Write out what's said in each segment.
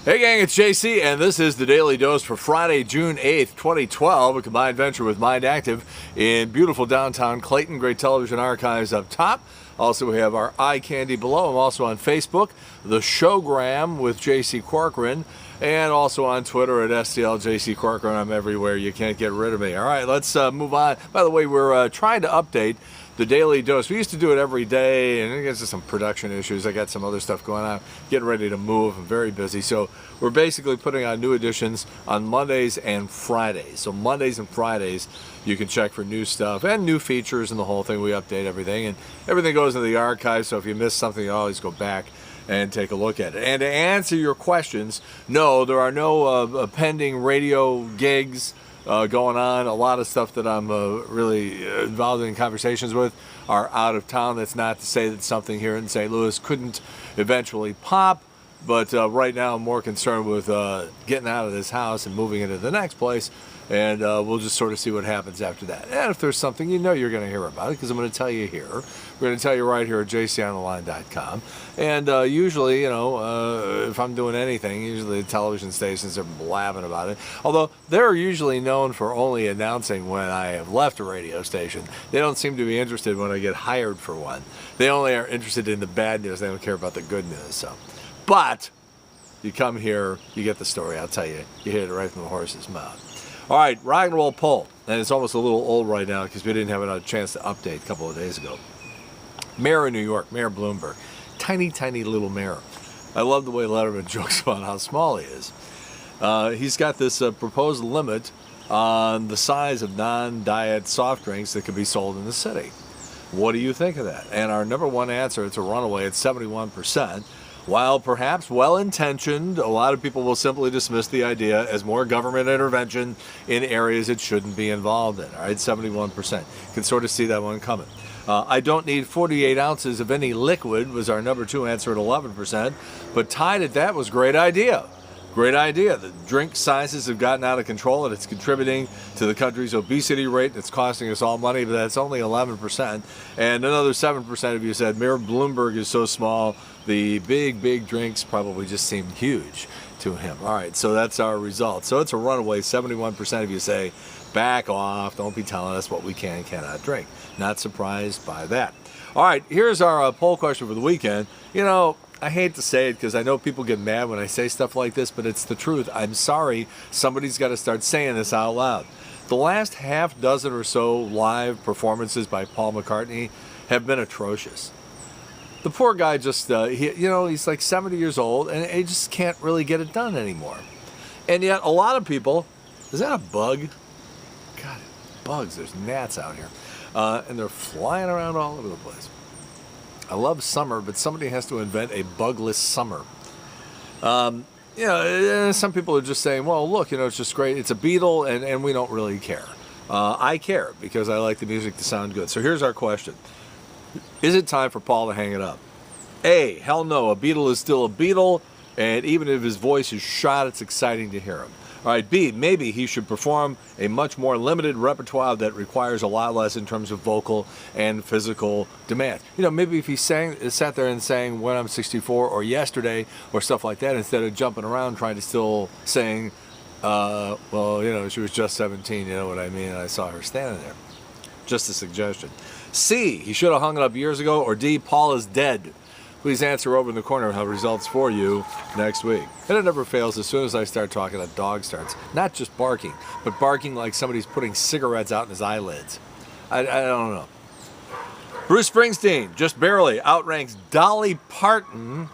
Hey gang, it's JC, and this is the Daily Dose for Friday, June 8th, 2012, a combined venture with Mind Active in beautiful downtown Clayton. Great television archives up top. Also, we have our eye candy below. I'm also on Facebook, the Showgram with JC Corcoran, and also on Twitter at STLJC Corcoran. I'm everywhere. You can't get rid of me. All right, let's move on. By the way, we're trying to update the Daily Dose. We used to do it every day, and it gets to some production issues. I got some other stuff going on. Getting ready to move. I'm very busy. So we're basically putting on new editions on Mondays and Fridays. So Mondays and Fridays, you can check for new stuff and new features and the whole thing. We update everything, and everything goes into the archive. So if you miss something, you always go back and take a look at it. And to answer your questions, no, there are no pending radio gigs going on. A lot of stuff that I'm really involved in conversations with are out of town. That's not to say that something here in St. Louis couldn't eventually pop, but right now I'm more concerned with getting out of this house and moving into the next place, and we'll just sort of see what happens after that. And if there's something, you know you're going to hear about it, because I'm going to tell you here. We're going to tell you right here at jcontheline.com. And usually, you know, if I'm doing anything, usually the television stations are blabbing about it. Although they're usually known for only announcing when I have left a radio station. They don't seem to be interested when I get hired for one. They only are interested in the bad news. They don't care about the good news. So, but you come here, you get the story. I'll tell you, you hear it right from the horse's mouth. All right, rock and roll poll, and it's almost a little old right now because we didn't have a chance to update a couple of days ago. Mayor of New York, Mayor Bloomberg, tiny, tiny little mayor. I love the way Letterman jokes about how small he is. He's got this proposed limit on the size of non-diet soft drinks that can be sold in the city. What do you think of that? And our number one answer, it's a runaway at 71%. While perhaps well-intentioned, a lot of people will simply dismiss the idea as more government intervention in areas it shouldn't be involved in. All right, 71%. You can sort of see that one coming. I don't need 48 ounces of any liquid was our number two answer at 11%. But tied at that was great idea. Great idea. The drink sizes have gotten out of control, and it's contributing to the country's obesity rate. It's costing us all money, but that's only 11%. And another 7% of you said Mayor Bloomberg is so small, the big drinks probably just seem huge to him. All right, so that's our result. So it's a runaway. 71% of you say, back off. Don't be telling us what we can and cannot drink. Not surprised by that. All right, here's our poll question for the weekend. You know, I hate to say it because I know people get mad when I say stuff like this, but it's the truth. I'm sorry. Somebody's got to start saying this out loud. The last half dozen or so live performances by Paul McCartney have been atrocious. The poor guy just, he's like 70 years old, and he just can't really get it done anymore. And yet a lot of people, is that a bug? God, bugs, there's gnats out here. And they're flying around all over the place. I love summer, but somebody has to invent a bugless summer. Some people are just saying, well, look, it's just great. It's a Beatle, and we don't really care. I care because I like the music to sound good. So here's our question. Is it time for Paul to hang it up? A, hell no. A Beatle is still a Beatle, and even if his voice is shot, it's exciting to hear him. All right, B, maybe he should perform a much more limited repertoire that requires a lot less in terms of vocal and physical demand. Maybe if he sat there and sang When I'm 64 or Yesterday or stuff like that, instead of jumping around trying to still sing, she was just 17, you know what I mean, and I saw her standing there. Just a suggestion. C, he should have hung it up years ago, or D, Paul is dead. Please answer over in the corner. We'll have results for you next week. And it never fails. As soon as I start talking, a dog starts not just barking, but barking like somebody's putting cigarettes out in his eyelids. I don't know. Bruce Springsteen just barely outranks Dolly Parton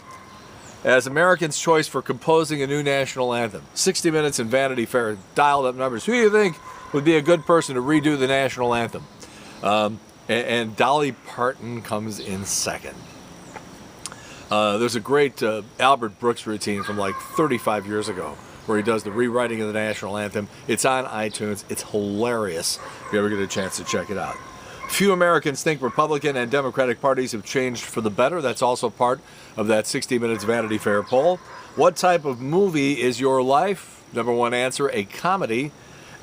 as Americans' choice for composing a new national anthem. 60 Minutes and Vanity Fair dialed up numbers. Who do you think would be a good person to redo the national anthem? And Dolly Parton comes in second. There's a great Albert Brooks routine from like 35 years ago where he does the rewriting of the national anthem. It's on iTunes. It's hilarious if you ever get a chance to check it out. Few Americans think Republican and Democratic parties have changed for the better. That's also part of that 60 Minutes Vanity Fair poll. What type of movie is your life? Number one answer, a comedy.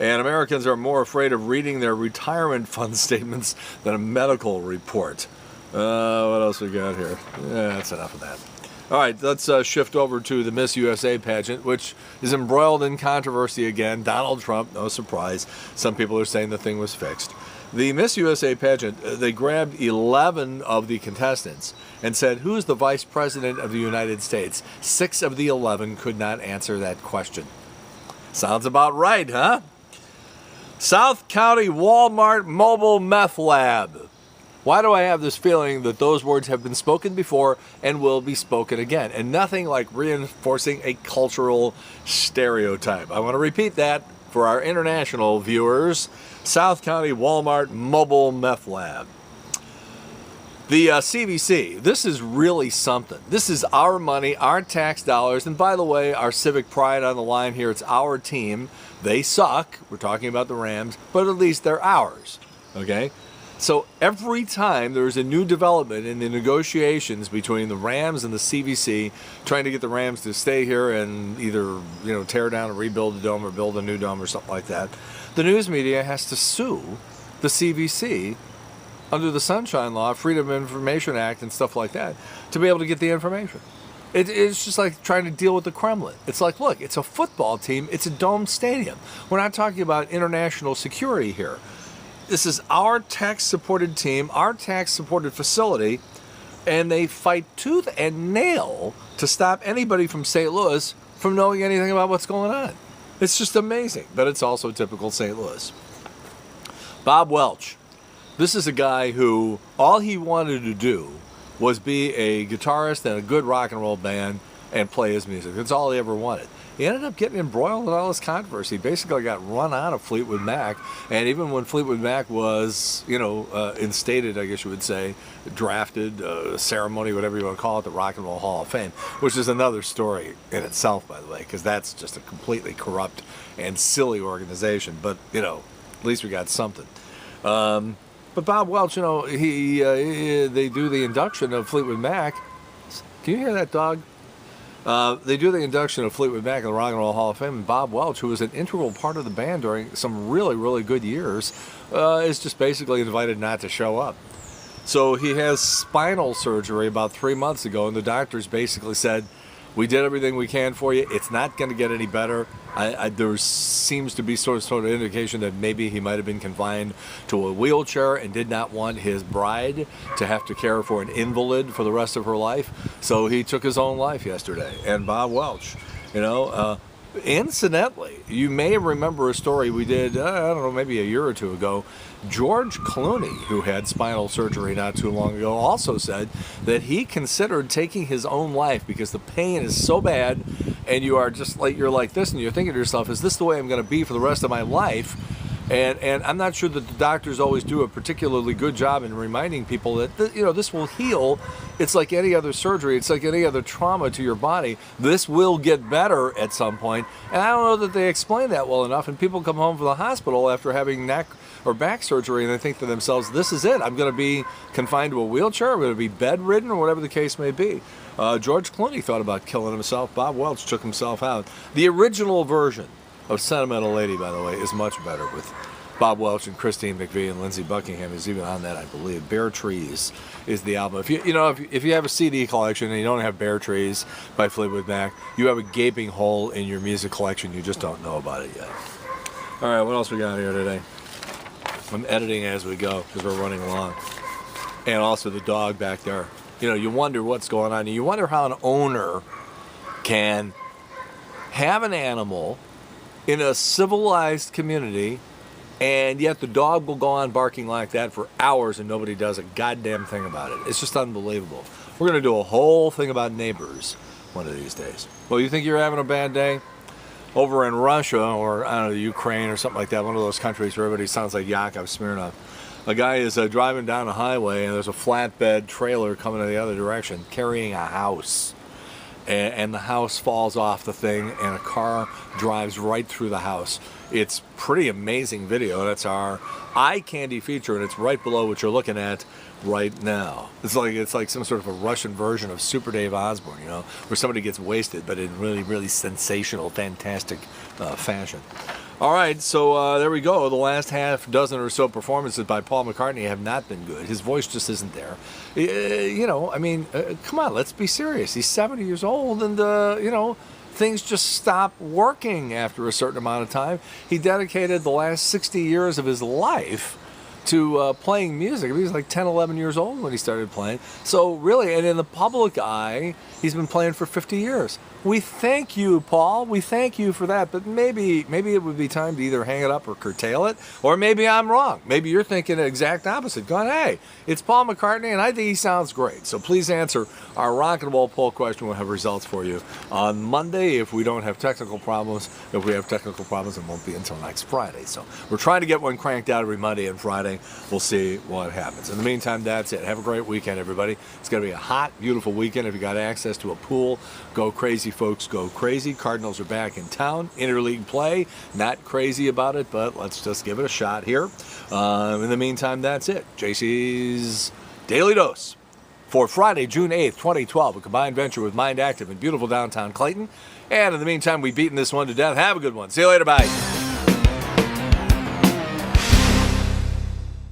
And Americans are more afraid of reading their retirement fund statements than a medical report. What else we got here? Yeah, that's enough of that. All right, let's shift over to the Miss USA pageant, which is embroiled in controversy again. Donald Trump, no surprise. Some people are saying the thing was fixed. The Miss USA pageant, they grabbed 11 of the contestants and said, who's the vice president of the United States? 6 of the 11 could not answer that question. Sounds about right, huh? South County Walmart Mobile Meth Lab. Why do I have this feeling that those words have been spoken before and will be spoken again? And nothing like reinforcing a cultural stereotype. I want to repeat that for our international viewers. South County Walmart Mobile Meth Lab. The CVC, this is really something. This is our money, our tax dollars, and by the way, our civic pride on the line here. It's our team. They suck. We're talking about the Rams, but at least they're ours, okay? So every time there's a new development in the negotiations between the Rams and the CVC, trying to get the Rams to stay here and either tear down and rebuild the dome or build a new dome or something like that, the news media has to sue the CVC under the Sunshine Law, Freedom of Information Act and stuff like that, to be able to get the information. It's just like trying to deal with the Kremlin. It's like, look, it's a football team. It's a domed stadium. We're not talking about international security here. This is our tax-supported team, our tax-supported facility, and they fight tooth and nail to stop anybody from St. Louis from knowing anything about what's going on. It's just amazing, but it's also typical St. Louis. Bob Welch. This is a guy who all he wanted to do was be a guitarist in a good rock and roll band and play his music. That's all he ever wanted. He ended up getting embroiled in all this controversy. He basically got run out of Fleetwood Mac, and even when Fleetwood Mac was, instated, I guess you would say, drafted, ceremony, whatever you want to call it, the Rock and Roll Hall of Fame, which is another story in itself, by the way, because that's just a completely corrupt and silly organization. But at least we got something. But Bob Welch, they do the induction of Fleetwood Mac. Can you hear that dog? They do the induction of Fleetwood Mac in the Rock and Roll Hall of Fame, and Bob Welch, who was an integral part of the band during some really, really good years, is just basically invited not to show up. So he has spinal surgery about 3 months ago, and the doctors basically said, we did everything we can for you. It's not going to get any better. There seems to be sort of indication that maybe he might have been confined to a wheelchair and did not want his bride to have to care for an invalid for the rest of her life. So he took his own life yesterday. And Bob Welch, incidentally, you may remember a story we did, maybe a year or two ago. George Clooney, who had spinal surgery not too long ago, also said that he considered taking his own life because the pain is so bad, and you're like this, and you're thinking to yourself, is this the way I'm going to be for the rest of my life? And I'm not sure that the doctors always do a particularly good job in reminding people that this will heal. It's like any other surgery. It's like any other trauma to your body. This will get better at some point. And I don't know that they explain that well enough. And people come home from the hospital after having neck or back surgery, and they think to themselves, this is it. I'm going to be confined to a wheelchair. I'm going to be bedridden, or whatever the case may be. George Clooney thought about killing himself. Bob Welch took himself out. The original version of Sentimental Lady, by the way, is much better, with Bob Welch and Christine McVie and Lindsey Buckingham is even on that, I believe. Bare Trees is the album. If you have a CD collection and you don't have Bare Trees by Fleetwood Mac, you have a gaping hole in your music collection. You just don't know about it yet. All right, what else we got here today? I'm editing as we go because we're running along. And also the dog back there. You wonder what's going on. You wonder how an owner can have an animal in a civilized community, and yet the dog will go on barking like that for hours and nobody does a goddamn thing about it. It's just unbelievable. We're going to do a whole thing about neighbors one of these days. Well, you think you're having a bad day? Over in Russia, or I don't know, Ukraine or something like that, one of those countries where everybody sounds like Yakov Smirnoff, a guy is driving down a highway and there's a flatbed trailer coming in the other direction carrying a house. And the house falls off the thing, and a car drives right through the house. It's pretty amazing video. That's our eye candy feature, and it's right below what you're looking at right now. It's like some sort of a Russian version of Super Dave Osborne, where somebody gets wasted, but in really, really sensational, fantastic fashion. All right, so there we go. The last half dozen or so performances by Paul McCartney have not been good. His voice just isn't there. Come on, let's be serious. He's 70 years old, and things just stop working after a certain amount of time. He dedicated the last 60 years of his life to playing music. He was like 10, 11 years old when he started playing. So really, and in the public eye, he's been playing for 50 years. We thank you, Paul. We thank you for that. But maybe it would be time to either hang it up or curtail it. Or maybe I'm wrong. Maybe you're thinking the exact opposite. Going, hey, it's Paul McCartney, and I think he sounds great. So please answer our Rock and Roll poll question. We'll have results for you on Monday if we don't have technical problems. If we have technical problems, it won't be until next Friday. So we're trying to get one cranked out every Monday and Friday. We'll see what happens. In the meantime, that's it. Have a great weekend, everybody. It's going to be a hot, beautiful weekend. If you got access to a pool, go crazy, folks. Go crazy. Cardinals are back in town. Interleague play. Not crazy about it, but let's just give it a shot here. In the meantime, that's it. JC's Daily Dose for Friday, June 8th, 2012. A combined venture with Mind Active in beautiful downtown Clayton. And in the meantime, we've beaten this one to death. Have a good one. See you later. Bye.